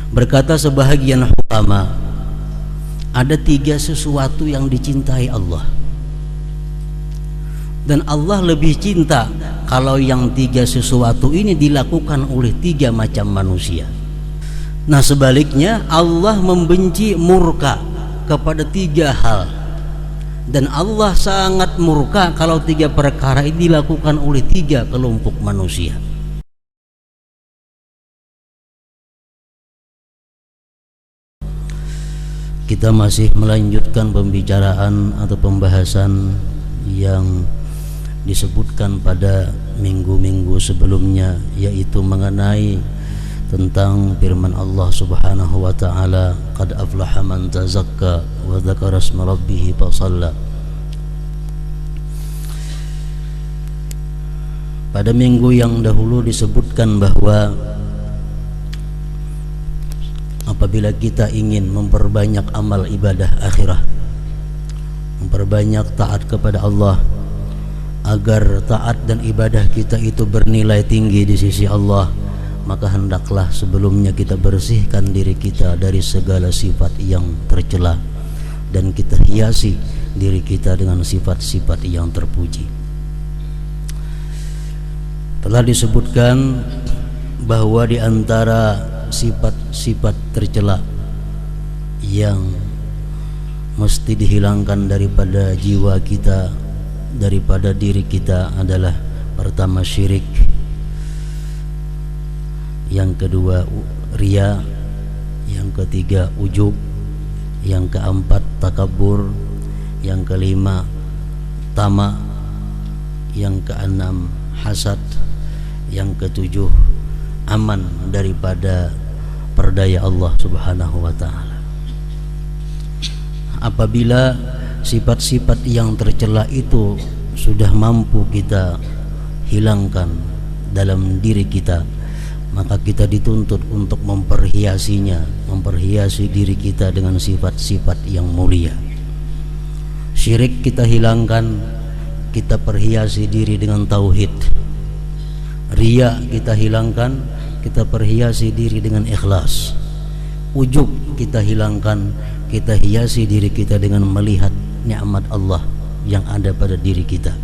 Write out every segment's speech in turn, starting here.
Berkata sebahagian hukama, ada 3 sesuatu yang dicintai Allah, dan Allah lebih cinta kalau yang 3 sesuatu ini dilakukan oleh 3 macam manusia. Nah sebaliknya, Allah membenci murka kepada 3 hal, dan Allah sangat murka kalau 3 perkara ini dilakukan oleh 3 kelompok manusia. Kita masih melanjutkan pembicaraan atau pembahasan yang disebutkan pada minggu-minggu sebelumnya, yaitu mengenai tentang firman Allah Subhanahu wa taala, qad aflaha man tazakka wa dzakara isma rabbih fasalla. Pada minggu yang dahulu disebutkan bahwa apabila kita ingin memperbanyak amal ibadah akhirah, memperbanyak taat kepada Allah, agar taat dan ibadah kita itu bernilai tinggi di sisi Allah, maka hendaklah sebelumnya kita bersihkan diri kita dari segala sifat yang tercela, dan kita hiasi diri kita dengan sifat-sifat yang terpuji. Telah disebutkan bahwa di antara sifat-sifat tercela yang mesti dihilangkan daripada jiwa kita, daripada diri kita adalah pertama syirik, yang kedua riya, yang ketiga ujub, yang keempat takabur, yang kelima tama, yang keenam hasad, yang ketujuh aman daripada perdaya Allah Subhanahu wa taala. Apabila sifat-sifat yang tercela itu sudah mampu kita hilangkan dalam diri kita, maka kita dituntut untuk memperhiasinya, memperhiasi diri kita dengan sifat-sifat yang mulia. Syirik kita hilangkan, kita perhiasi diri dengan tauhid. Riya kita hilangkan, kita perhiasi diri dengan ikhlas. Ujub kita hilangkan, kita hiasi diri kita dengan melihat nikmat Allah yang ada pada diri kita.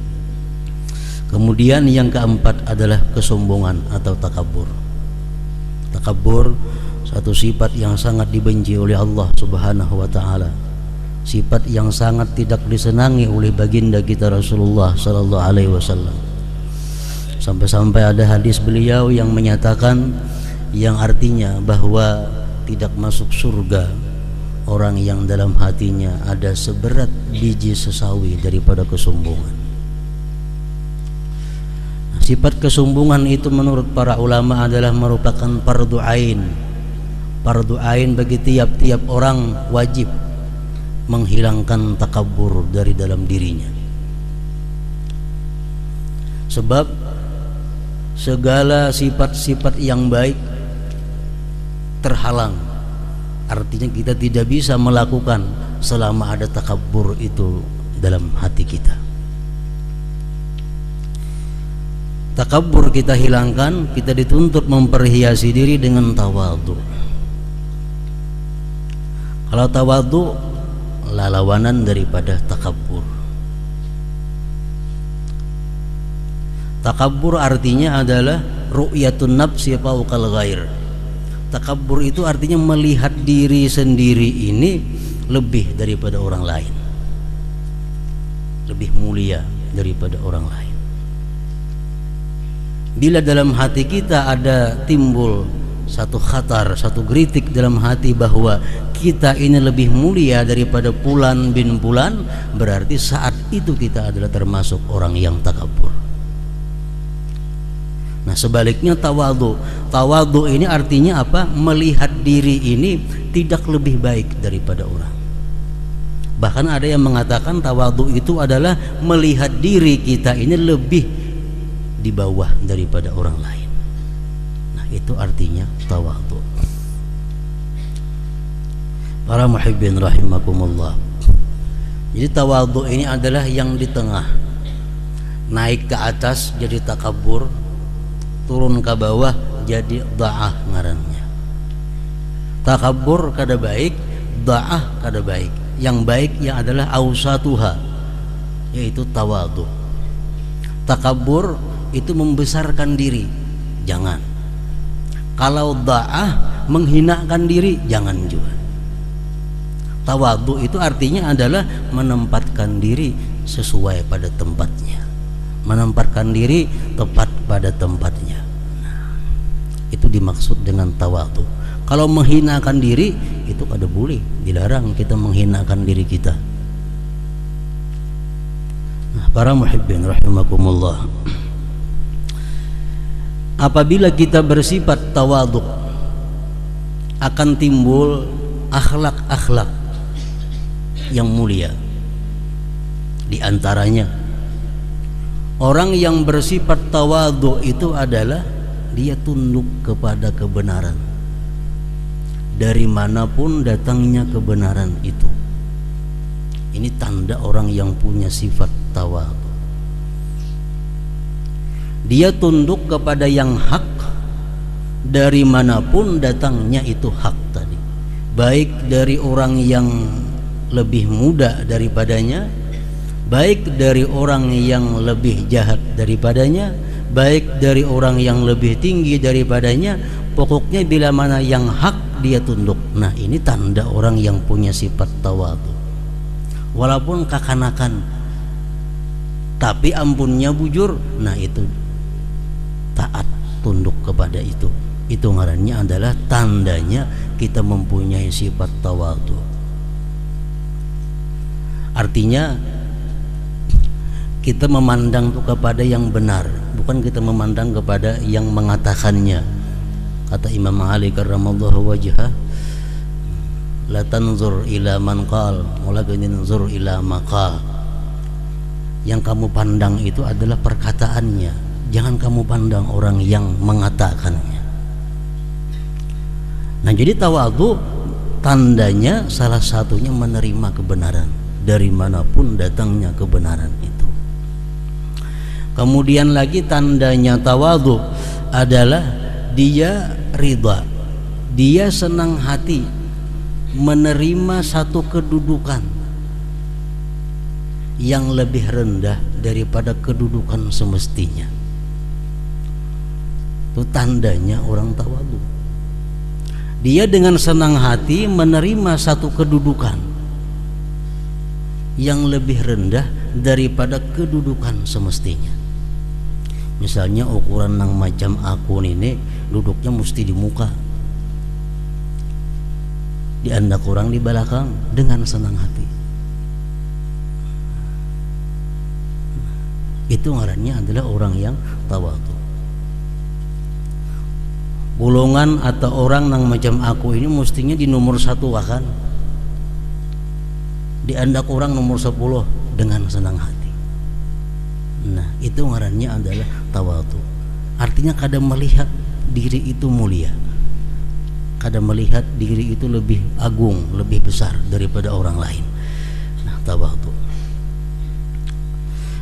Kemudian yang keempat adalah kesombongan atau takabur. Takabur satu sifat yang sangat dibenci oleh Allah Subhanahu wa taala, sifat yang sangat tidak disenangi oleh baginda kita Rasulullah sallallahu alaihi wasallam. Sampai-sampai ada hadis beliau yang menyatakan, yang artinya bahwa tidak masuk surga orang yang dalam hatinya ada seberat biji sesawi daripada kesombongan. Sifat kesombongan itu menurut para ulama adalah merupakan fardu ain. Fardu ain bagi tiap-tiap orang, wajib menghilangkan takabur dari dalam dirinya. Sebab segala sifat-sifat yang baik terhalang, artinya kita tidak bisa melakukan selama ada takabur itu dalam hati kita. Takabur kita hilangkan, kita dituntut memperhiasi diri dengan tawadhu. Kalau tawadhu lawanan daripada takabur. Takabur artinya adalah ru'yatun nafsi fawqal ghair. Takabur itu artinya melihat diri sendiri ini lebih daripada orang lain, lebih mulia daripada orang lain. Bila dalam hati kita ada timbul satu khatar, satu geritik dalam hati bahwa kita ini lebih mulia daripada Fulan bin Fulan, berarti saat itu kita adalah termasuk orang yang takabur. Nah sebaliknya tawadhu. Tawadhu ini artinya apa? Melihat diri ini tidak lebih baik daripada orang. Bahkan ada yang mengatakan tawadhu itu adalah melihat diri kita ini lebih di bawah daripada orang lain. Nah itu artinya tawadhu. Para muhibbin rahimakumullah. Jadi tawadhu ini adalah yang di tengah. Naik ke atas jadi takabur, turun ke bawah jadi dha'ah ngarannya. Takabur kada baik, da'ah kada baik. Yang baik yang adalah ausatuha, yaitu tawadhu. Takabur itu membesarkan diri, jangan. Kalau da'ah menghinakan diri, jangan juga. Tawadhu itu artinya adalah menempatkan diri sesuai pada tempatnya, menempatkan diri tepat pada tempatnya. Nah, itu dimaksud dengan tawadhu. Kalau menghinakan diri itu kada boleh, dilarang kita menghinakan diri kita. Nah, para muhibbin rahimakumullah, apabila kita bersifat tawadhu akan timbul akhlak-akhlak yang mulia. Di antaranya orang yang bersifat tawadhu itu adalah dia tunduk kepada kebenaran, dari manapun datangnya kebenaran itu. Ini tanda orang yang punya sifat tawadhu. Dia tunduk kepada yang hak, dari manapun datangnya itu hak tadi, baik dari orang yang lebih muda daripadanya, baik dari orang yang lebih jahat daripadanya, baik dari orang yang lebih tinggi daripadanya. Pokoknya bila mana yang hak dia tunduk. Nah, ini tanda orang yang punya sifat tawadhu. Walaupun kakanakan tapi ampunnya bujur, nah itu taat, tunduk kepada itu. Itu ngarannya adalah tandanya kita mempunyai sifat tawadhu. Artinya kita memandang kepada yang benar, bukan kita memandang kepada yang mengatakannya. Kata Imam Ali karramallahu wajhah, la tanzur ila man qal walakin tanzur ila maqal. Yang kamu pandang itu adalah perkataannya, jangan kamu pandang orang yang mengatakannya. Nah, jadi tawadhu tandanya salah satunya menerima kebenaran, dari manapun datangnya kebenaran itu. Kemudian lagi tandanya tawadhu adalah dia ridha, dia senang hati menerima satu kedudukan yang lebih rendah daripada kedudukan semestinya. Itu tandanya orang tawadhu. Dia dengan senang hati menerima satu kedudukan yang lebih rendah daripada kedudukan semestinya. Misalnya ukuran nang macam aku ini duduknya mesti di muka, di anda kurang di belakang, dengan senang hati. Itu ngarannya adalah orang yang tawadhu. Golongan atau orang nang macam aku ini mestinya di nomor 1 kan, di anda kurang nomor 10, dengan senang hati. Nah, itu ngarannya adalah tawadhu. Artinya kadang melihat diri itu mulia, kadang melihat diri itu lebih agung, lebih besar daripada orang lain. Nah, tawadhu.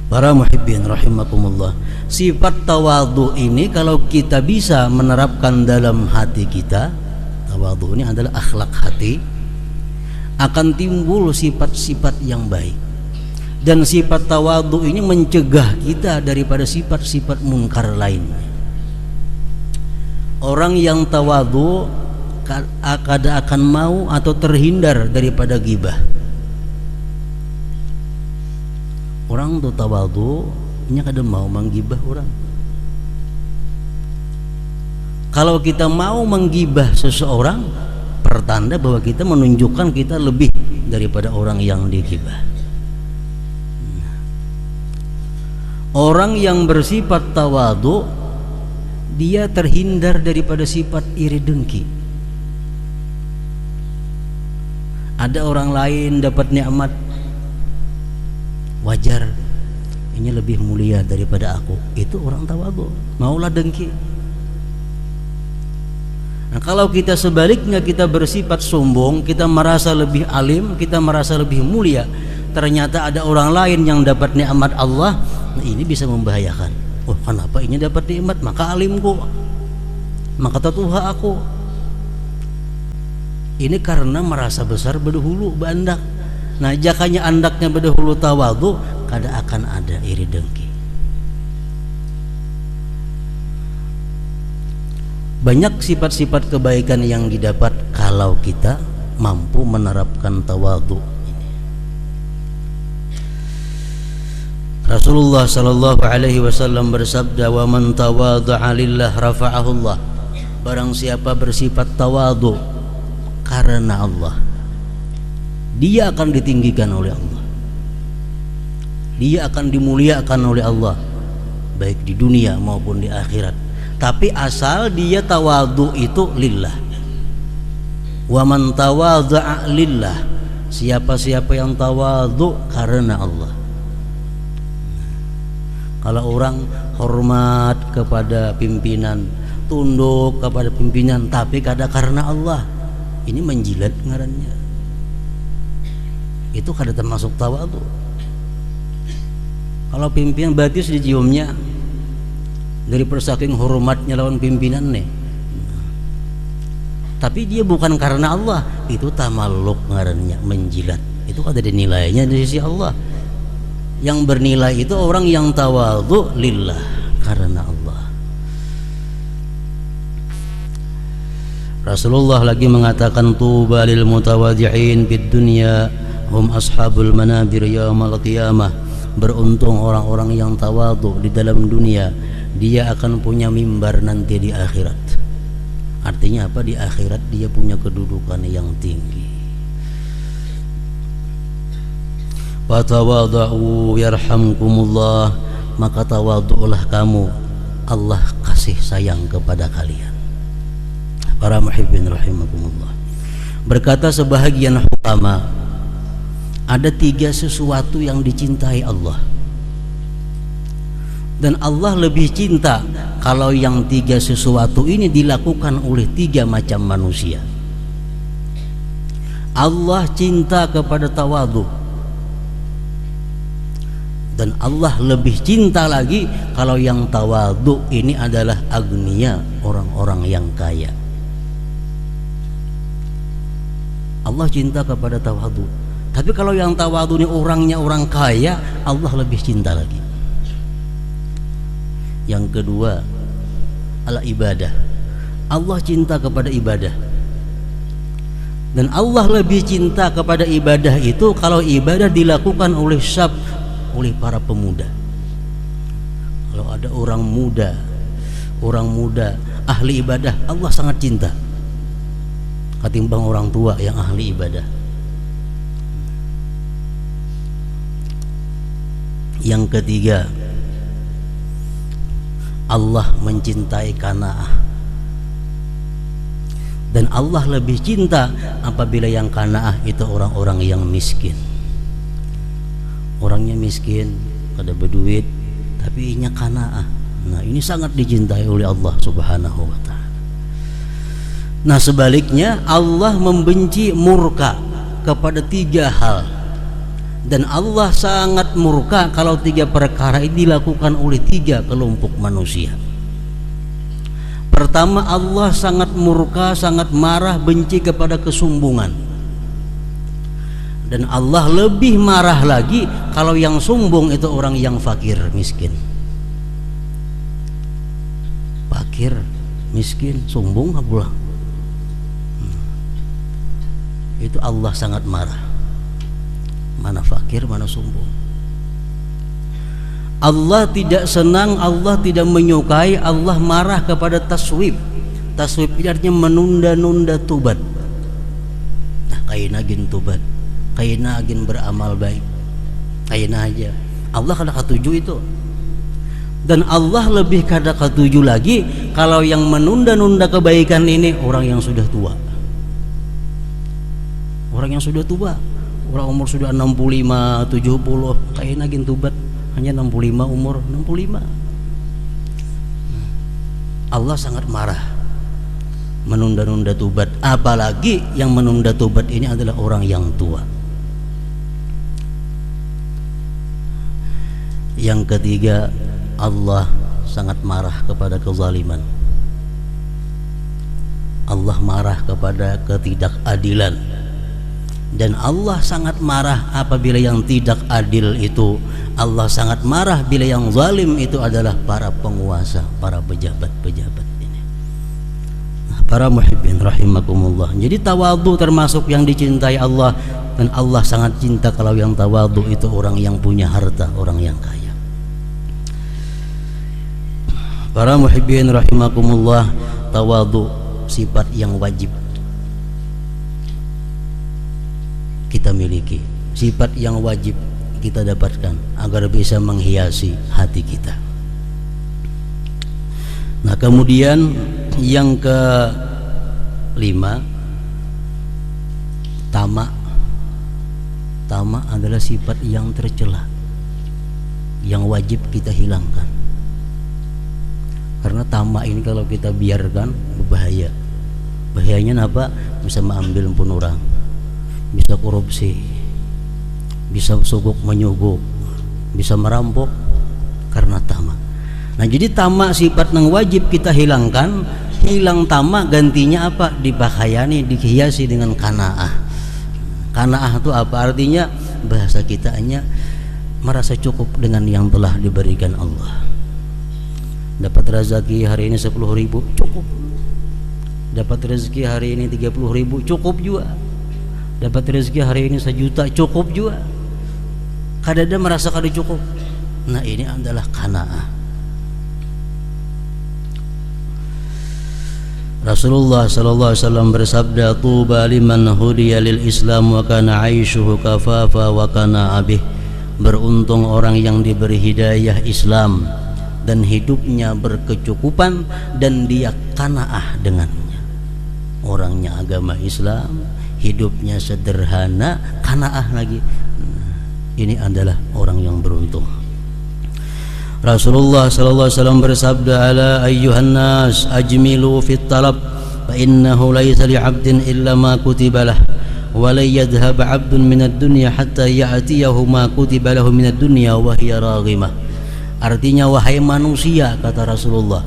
Para muhibbin rahimakumullah, sifat tawadhu ini kalau kita bisa menerapkan dalam hati kita, tawadhu ini adalah akhlak hati, akan timbul sifat-sifat yang baik. Dan sifat tawadhu ini mencegah kita daripada sifat-sifat munkar lainnya. Orang yang tawadhu kada akan mau atau terhindar daripada ghibah. Orang tu tawadhu nya kada mau menggibah orang. Kalau kita mau menggibah seseorang, pertanda bahwa kita menunjukkan kita lebih daripada orang yang digibah. Orang yang bersifat tawadhu, dia terhindar daripada sifat iri dengki. Ada orang lain dapat nikmat, wajar, ini lebih mulia daripada aku. Itu orang tawadhu, maulah dengki. Nah, kalau kita sebaliknya, kita bersifat sombong, kita merasa lebih alim, kita merasa lebih mulia, ternyata ada orang lain yang dapat nikmat Allah, nah ini bisa membahayakan. Oh, kenapa ini dapat nikmat? Maka alimku, maka tatuha aku. Ini karena merasa besar berdahulu bandak. Nah, jakanya andaknya berdahulu tawadhu, kada akan ada iri dengki. Banyak sifat-sifat kebaikan yang didapat kalau kita mampu menerapkan tawadhu. Rasulullah sallallahu alaihi wasallam bersabda, "Wa man tawadha'a lillah rafa'ahu Allah." Barang siapa bersifat tawadhu karena Allah, dia akan ditinggikan oleh Allah. Dia akan dimuliakan oleh Allah, baik di dunia maupun di akhirat. Tapi asal dia tawadhu itu lillah. Wa man tawadha'a lillah, siapa-siapa yang tawadhu karena Allah. Kalau orang hormat kepada pimpinan, tunduk kepada pimpinan, tapi kada karena Allah, ini menjilat ngarannya. Itu kada termasuk tawadhu. Kalau pimpinan batis diciumnya dari persaking hormatnya lawan pimpinan nih, tapi dia bukan karena Allah, itu tamalluk ngarannya, menjilat. Itu ada nilainya di sisi Allah. Yang bernilai itu orang yang tawadhu lillah, karena Allah. Rasulullah lagi mengatakan, tuba lil mutawadhi'in fid dunya hum ashabul manabir yaumal qiyamah. Beruntung orang-orang yang tawadhu di dalam dunia, dia akan punya mimbar nanti di akhirat. Artinya apa? Di akhirat dia punya kedudukan yang tinggi. Fatawadhu yarhamkumullah, maka tawadhu'lah kamu, Allah kasih sayang kepada kalian. Para muhibbin rahimakumullah. Berkata sebahagian hukama, ada 3 sesuatu yang dicintai Allah, dan Allah lebih cinta kalau yang 3 sesuatu ini dilakukan oleh 3 macam manusia. Allah cinta kepada tawadhu, dan Allah lebih cinta lagi kalau yang tawadhu ini adalah agniya, orang-orang yang kaya. Allah cinta kepada tawadhu, tapi kalau yang tawadhu ini orangnya orang kaya, Allah lebih cinta lagi. Yang kedua, adalah ibadah. Allah cinta kepada ibadah, dan Allah lebih cinta kepada ibadah itu kalau ibadah dilakukan oleh oleh para pemuda. Kalau ada orang muda ahli ibadah, Allah sangat cinta ketimbang orang tua yang ahli ibadah. Yang ketiga, Allah mencintai qanaah, dan Allah lebih cinta apabila yang qanaah itu orang-orang yang miskin. Orangnya miskin, kada berduit, tapi inya qanaah. Nah, ini sangat dicintai oleh Allah Subhanahu wa ta'ala. Nah, sebaliknya Allah membenci murka kepada 3 hal, dan Allah sangat murka kalau 3 perkara ini dilakukan oleh 3 kelompok manusia. Pertama, Allah sangat murka, sangat marah, benci kepada kesombongan. Dan Allah lebih marah lagi kalau yang sombong itu orang yang fakir, miskin. Fakir, miskin, sombong pula. Itu Allah sangat marah. Mana fakir, mana sombong. Allah tidak senang, Allah tidak menyukai, Allah marah kepada taswib. Taswib itu artinya menunda-nunda tobat. Nah, kayak nagin tobat, kaina agin beramal baik, kaina aja. Allah kada ketuju itu. Dan Allah lebih kada ketuju lagi kalau yang menunda-nunda kebaikan ini orang yang sudah tua. Orang yang sudah tua, orang umur sudah 65, 70, kaina agin tobat hanya 65, umur 65. Allah sangat marah menunda-nunda tobat, apalagi yang menunda tobat ini adalah orang yang tua. Yang ketiga, Allah sangat marah kepada kezaliman. Allah marah kepada ketidakadilan, dan Allah sangat marah apabila yang tidak adil itu. Allah sangat marah bila yang zalim itu adalah para penguasa, para pejabat-pejabat ini. Para muhibbin rahimakumullah. Jadi tawadhu termasuk yang dicintai Allah, dan Allah sangat cinta kalau yang tawadhu itu orang yang punya harta, orang yang kaya. Para muhibbin rahimakumullah, tawadhu sifat yang wajib kita miliki, sifat yang wajib kita dapatkan agar bisa menghiasi hati kita. Nah, kemudian yang kelima, tamak. Tamak adalah sifat yang tercela, yang wajib kita hilangkan. Karena tamak ini kalau kita biarkan berbahaya. Bahayanya apa? Bisa mengambil pun orang, bisa korupsi, bisa sogok menyogok, bisa merampok karena tamak. Nah, jadi tamak sifat yang wajib kita hilangkan. Hilang tamak gantinya apa? Dipakaiani, dihiasi dengan qanaah. Qanaah itu apa artinya? Bahasa kita hanya merasa cukup dengan yang telah diberikan Allah. Dapat rezeki hari ini 10.000 cukup. Dapat rezeki hari ini 30.000 cukup juga. Dapat rezeki hari ini 1 juta cukup juga. Kadang merasa kada cukup. Nah, ini adalah qanaah. Rasulullah sallallahu alaihi wasallam bersabda, "Tuba liman hudiya lil Islam wa kana 'aishuhu kafafa wa kana abih." Beruntung orang yang diberi hidayah Islam dan hidupnya berkecukupan dan dia qanaah dengannya. Orangnya agama Islam, hidupnya sederhana, qanaah lagi. Ini adalah orang yang beruntung. Rasulullah sallallahu alaihi wasallam bersabda, "Ala ayyuhan nas ajmilu fit talab fa innahu laysa li 'abdin illa ma kutiba lah wa la yadhhab 'abdun min ad-dunya hatta ya'tiyahu ma kutiba lahu min ad-dunya wa hiya raghimah." Artinya, wahai manusia, kata Rasulullah,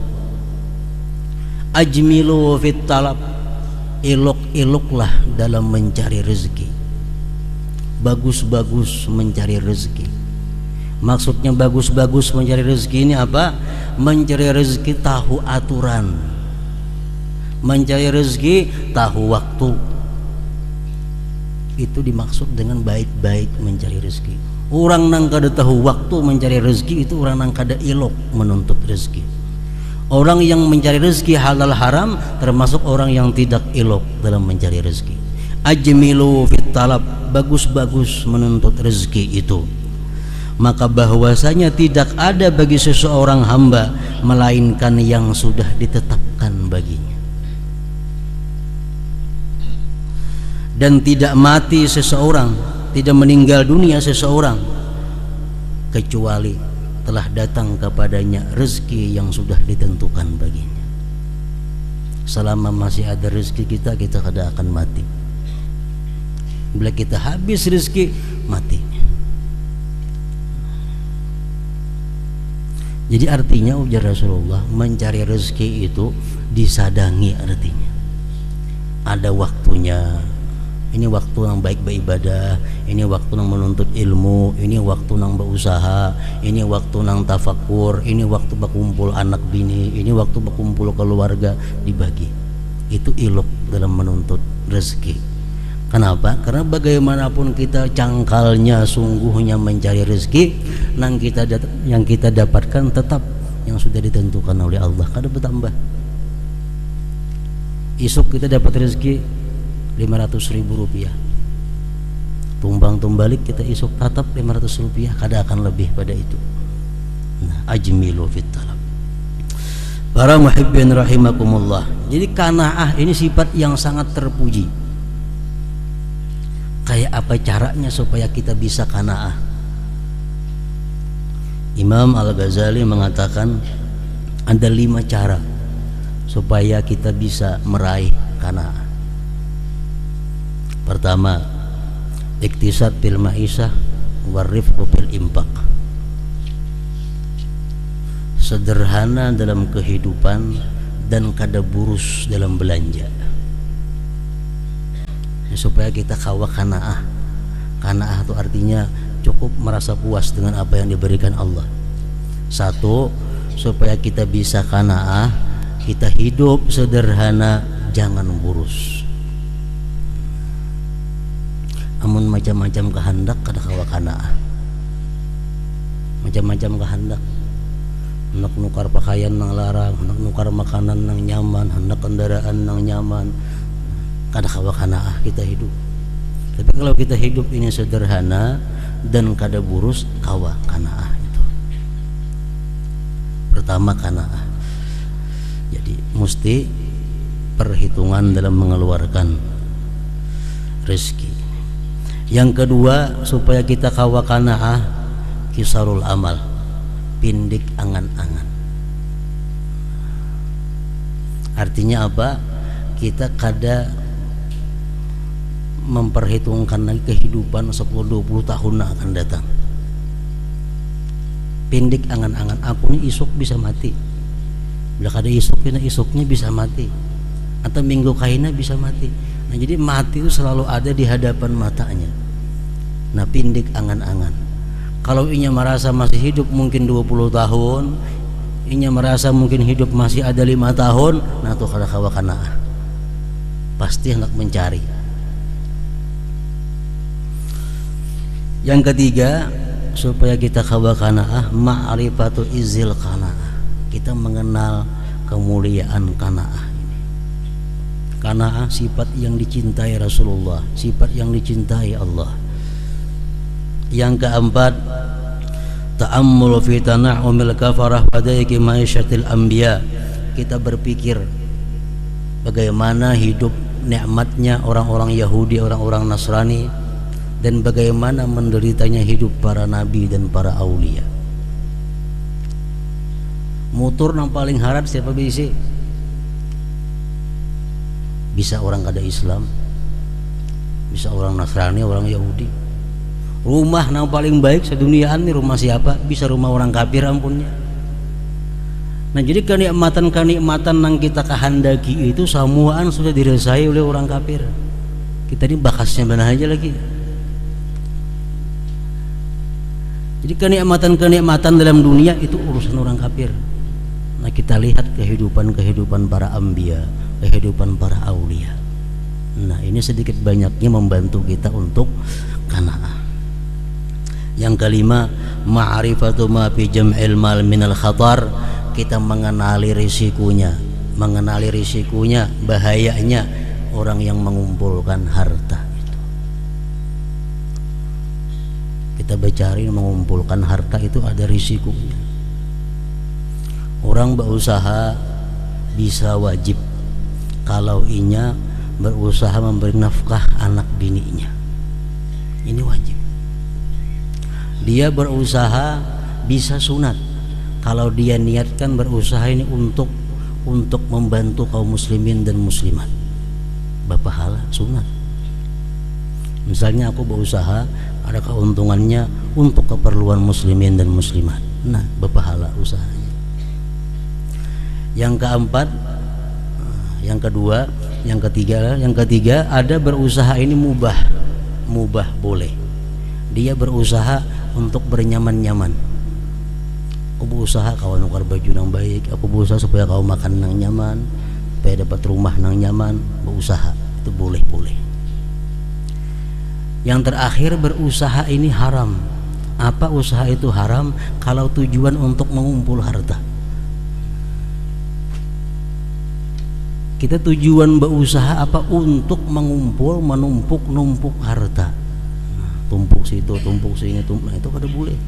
ajmilu fit talab, elok-eloklah dalam mencari rezeki, bagus-bagus mencari rezeki. Maksudnya bagus-bagus mencari rezeki ini apa? Mencari rezeki tahu aturan, mencari rezeki tahu waktu. Itu dimaksud dengan baik-baik mencari rezeki. Orang nang kada tahu waktu mencari rezeki itu orang nang kada elok menuntut rezeki. Orang yang mencari rezeki halal haram termasuk orang yang tidak elok dalam mencari rezeki. Ajmilu fit talab, bagus-bagus menuntut rezeki itu. Maka bahwasanya tidak ada bagi seseorang hamba melainkan yang sudah ditetapkan baginya, dan tidak mati seseorang, tidak meninggal dunia seseorang kecuali telah datang kepadanya rezeki yang sudah ditentukan baginya. Selama masih ada rezeki kita kada akan mati. Bila kita habis rezeki, mati. Jadi artinya, ujar Rasulullah, mencari rezeki itu disadangi. Artinya ada waktunya. Ini waktu yang baik beribadah, ini waktu yang menuntut ilmu, ini waktu yang berusaha, ini waktu yang tafakur, ini waktu berkumpul anak bini, ini waktu berkumpul keluarga, dibagi. Itu ilok dalam menuntut rezeki. Kenapa? Karena bagaimanapun kita cangkalnya, sungguhnya mencari rezeki, yang kita dapatkan tetap yang sudah ditentukan oleh Allah, kada bertambah. Esok kita dapat rezeki 500.000 rupiah, tumbang tumbalik kita esok tetap 500 rupiah, kada akan lebih pada itu. Nah, ajmilu fit talab. Para muhibbin rahimakumullah. Jadi qanaah ini sifat yang sangat terpuji. Kayak apa caranya supaya kita bisa qanaah? Imam Al-Ghazali mengatakan ada 5 cara supaya kita bisa meraih qanaah. Pertama, iktisad fil ma'isah warifqu fil infaq. Sederhana dalam kehidupan dan kada burus dalam belanja. supaya kita kawa kanaah. Kanaah itu artinya cukup merasa puas dengan apa yang diberikan Allah. Satu, supaya kita bisa kanaah, kita hidup sederhana, jangan boros. Amun macam-macam kehendak kada kawa kanaah. Macam-macam kehendak, hendak nukar pakaian nang larang, hendak nukar makanan nang nyaman, hendak kendaraan nang nyaman, kada kawa kanaah kita hidup. Tapi kalau kita hidup ini sederhana dan kada boros, kawa kanaah itu. Pertama kanaah. Jadi mesti perhitungan dalam mengeluarkan rezeki. Yang kedua, supaya kita kawa kanaah, kisarul amal, pindik angan-angan. Artinya apa? Kita kada memperhitungkan lagi kehidupan 10-20 tahun akan datang. Pindik angan-angan, aku ini isuk bisa mati. Bila kada isuk, isuknya bisa mati. Atau minggu kaina bisa mati. Nah, jadi mati itu selalu ada di hadapan matanya. Nah, pindik angan-angan. Kalau inya merasa masih hidup mungkin 20 tahun, inya merasa mungkin hidup masih ada 5 tahun, nah tuh kada kawa kanaah. Pasti hendak mencari. Yang ketiga, supaya kita kawa kanaah, ma'rifatu izil kanaah. Kita mengenal kemuliaan kanaah ini. Kanaah sifat yang dicintai Rasulullah, sifat yang dicintai Allah. Yang keempat, ta'ammul fi tana'umil kafarah wa daiki maisyatil anbiya. Kita berpikir bagaimana hidup nikmatnya orang-orang Yahudi, orang-orang Nasrani, dan bagaimana menderitanya hidup para nabi dan para aulia. Mutur nang paling harat siapa bisa? Bisa orang kada Islam, bisa orang Nasrani, orang Yahudi. Rumah yang paling baik seduniaan ini rumah siapa? Bisa rumah orang kafir ampunnya. Nah, jadi kenikmatan-kenikmatan yang kita kehendaki itu semuaan sudah dirasai oleh orang kafir. Kita ini bakasnya benar aja lagi. Jadi kenikmatan-kenikmatan dalam dunia itu urusan orang kafir. Nah, kita lihat kehidupan para anbiya, kehidupan para aulia. Nah, ini sedikit banyaknya membantu kita untuk qanaah. Yang kelima, ma'rifatu ma fi jam'il mal minal khatar. Kita mengenali risikonya, bahayanya orang yang mengumpulkan harta itu. Kita bercari mengumpulkan harta itu ada risikonya. Orang berusaha bisa wajib kalau inya berusaha memberi nafkah anak bininya. Ini wajib. Dia berusaha bisa sunat kalau dia niatkan berusaha ini untuk membantu kaum muslimin dan muslimat, berpahala sunat. Misalnya aku berusaha ada keuntungannya untuk keperluan muslimin dan muslimat, nah berpahala usahanya. Yang keempat, yang kedua, yang ketiga ada berusaha ini mubah boleh. Dia berusaha untuk bernyaman-nyaman. Aku berusaha kau nukar baju yang baik, aku berusaha supaya kau makan yang nyaman, supaya dapat rumah yang nyaman. Berusaha itu boleh. Yang terakhir, berusaha ini haram. Apa usaha itu haram? Kalau tujuan untuk mengumpul harta. Kita tujuan berusaha apa? Untuk menumpuk harta. Tumpuk situ, tumpuk sini, nah itu kada boleh.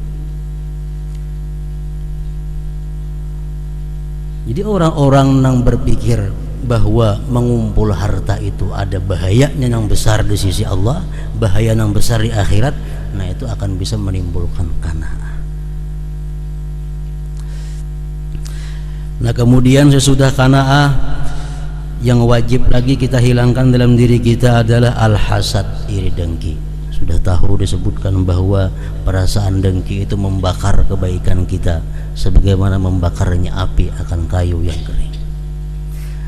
Jadi orang-orang yang berpikir bahwa mengumpul harta itu ada bahayanya yang besar di sisi Allah, bahaya yang besar di akhirat, nah itu akan bisa menimbulkan qanaah. Nah, kemudian sesudah qanaah, yang wajib lagi kita hilangkan dalam diri kita adalah al-hasad, iri dengki. Sudah tahu disebutkan bahwa perasaan dengki itu membakar kebaikan kita sebagaimana membakarnya api akan kayu yang kering.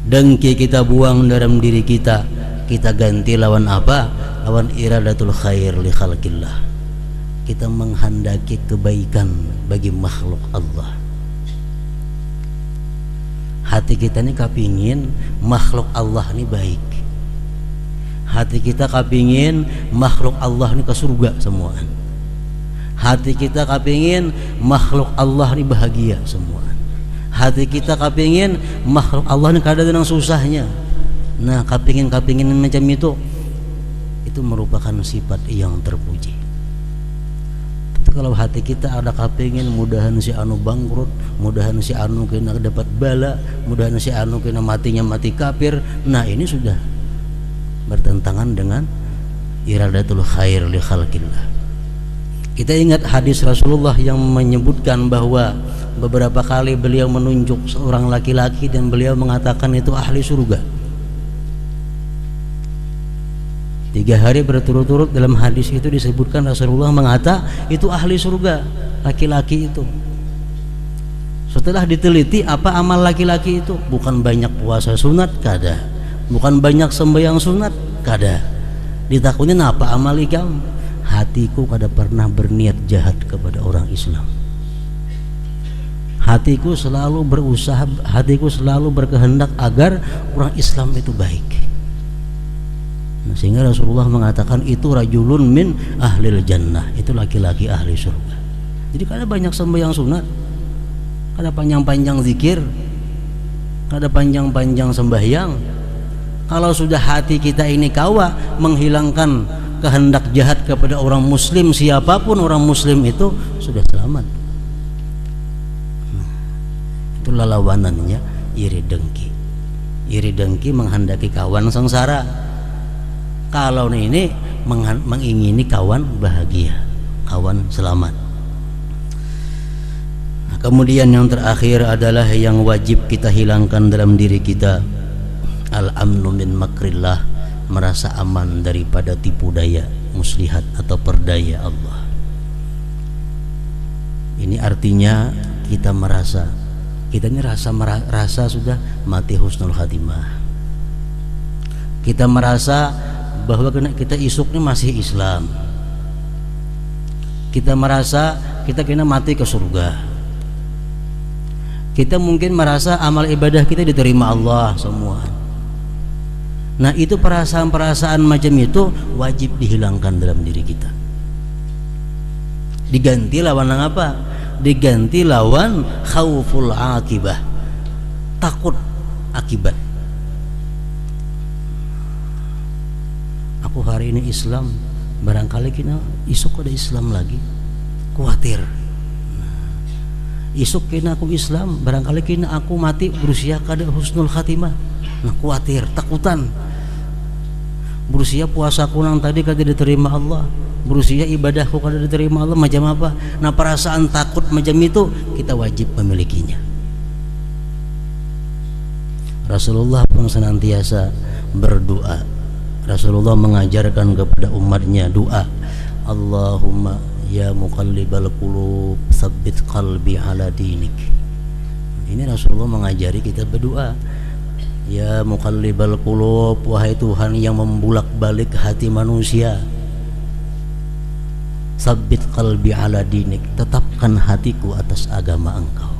Dengki kita buang dalam diri kita, kita ganti lawan apa? Lawan iradatul khair li khalqillah. Kita menghendaki kebaikan bagi makhluk Allah. Hati kita ini kepingin makhluk Allah ini baik. Hati kita kepingin makhluk Allah ini ke surga semua. Hati kita kepingin makhluk Allah ini bahagia semua. Hati kita kepingin makhluk Allah ini keadaan yang susahnya. Nah, kepingin macam itu merupakan sifat yang terpuji. Tapi kalau hati kita ada kepingin mudahan si anu bangkrut, mudahan si anu kena dapat bala, mudahan si anu kena matinya mati kafir, nah ini sudah bertentangan dengan iradatul khair li khalqillah. Kita ingat hadis Rasulullah yang menyebutkan bahwa beberapa kali beliau menunjuk seorang laki-laki dan beliau mengatakan itu ahli surga. 3 hari berturut-turut dalam hadis itu disebutkan Rasulullah mengata itu ahli surga laki-laki itu. Setelah diteliti apa amal laki-laki itu, bukan banyak puasa sunat kada, bukan banyak sembahyang sunat kada, ditakutin apa amal ikam? Hatiku kada pernah berniat jahat kepada orang Islam. Hatiku selalu berusaha, hatiku selalu berkehendak agar orang Islam itu baik. Nah, sehingga Rasulullah mengatakan itu rajulun min ahlil jannah, itu laki-laki ahli surga. Jadi kada banyak sembahyang sunat, kada panjang-panjang zikir, kada panjang-panjang sembahyang. Kalau sudah hati kita ini kawa menghilangkan kehendak jahat kepada orang muslim, siapapun orang muslim itu sudah selamat. Itulah lawanannya iri dengki. Iri dengki menghendaki kawan sengsara. Kalau ini mengingini kawan bahagia, kawan selamat. Nah, kemudian yang terakhir adalah yang wajib kita hilangkan dalam diri kita, al-amnu min makrillah, merasa aman daripada tipu daya muslihat atau perdaya Allah. Ini artinya kita merasa, kita ini rasa sudah mati husnul khatimah. Kita merasa bahwa kita isuknya masih Islam. Kita merasa kita kena mati ke surga. Kita mungkin merasa amal ibadah kita diterima Allah semua. Nah, itu perasaan-perasaan macam itu wajib dihilangkan dalam diri kita. Diganti lawan apa? Diganti lawan khauful akibah, takut akibat. Aku hari ini Islam, barangkali kita isuk ada Islam lagi, khawatir. Isuk kena aku Islam, barangkali kena aku mati berusia kada husnul khatimah. Nah, khawatir, takutan. Berusia puasaku nang tadi kada diterima Allah, berusia ibadahku kada diterima Allah, macam apa? Nah, perasaan takut macam itu kita wajib memilikinya. Rasulullah pun senantiasa berdoa. Rasulullah mengajarkan kepada umatnya doa, Allahumma ya muqallibal qulub tsabbit qalbi ala dinik. Ini Rasulullah mengajari kita berdoa, ya muqallibal qulub, wahai Tuhan yang membulak-balik hati manusia, tsabbit qalbi ala dinik, tetapkan hatiku atas agama Engkau.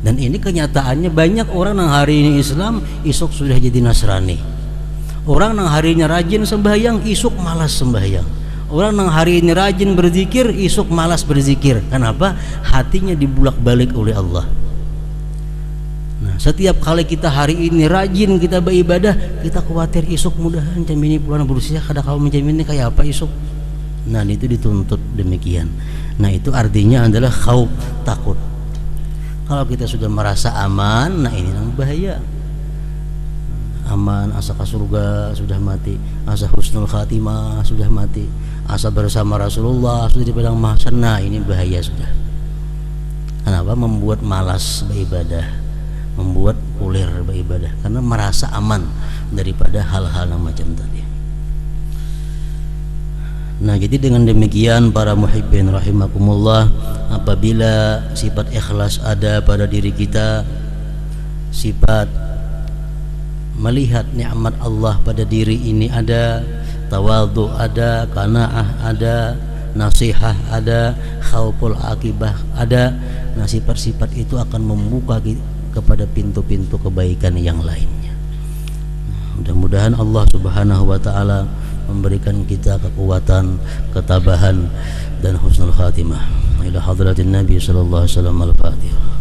Dan ini kenyataannya banyak orang yang hari ini Islam, isuk sudah jadi Nasrani. Orang yang harinya rajin sembahyang, isuk malas sembahyang. Orang yang hari ini rajin berzikir, isuk malas berzikir. Kenapa? Hatinya dibulak-balik oleh Allah. Nah, setiap kali kita hari ini rajin kita beribadah, kita khawatir isuk mudahan jam ini bulan berusia kada kau macam ini kayak apa isuk. Nah, itu dituntut demikian. Nah, itu artinya adalah khauf, takut. Kalau kita sudah merasa aman, nah ini yang bahaya. Aman, asa ke surga sudah mati, asa husnul khatimah sudah mati, asa bersama Rasulullah sudah di padang mahsyar. Nah, ini bahaya sudah. Kenapa? Membuat malas beribadah, membuat ulir beribadah, karena merasa aman daripada hal-hal yang macam tadi. Nah, jadi dengan demikian para muhibbin rahimakumullah, apabila sifat ikhlas ada pada diri kita, sifat melihat nikmat Allah pada diri ini ada, tawadhu ada, qanaah ada, nasihah ada, khauful akibah ada. Nah, sifat-sifat itu akan membuka kepada pintu-pintu kebaikan yang lainnya. Mudah-mudahan Allah Subhanahu wa taala memberikan kita kekuatan, ketabahan dan husnul khatimah. Ila hadratin Nabi sallallahu alaihi wasallam. Al-Fatihah.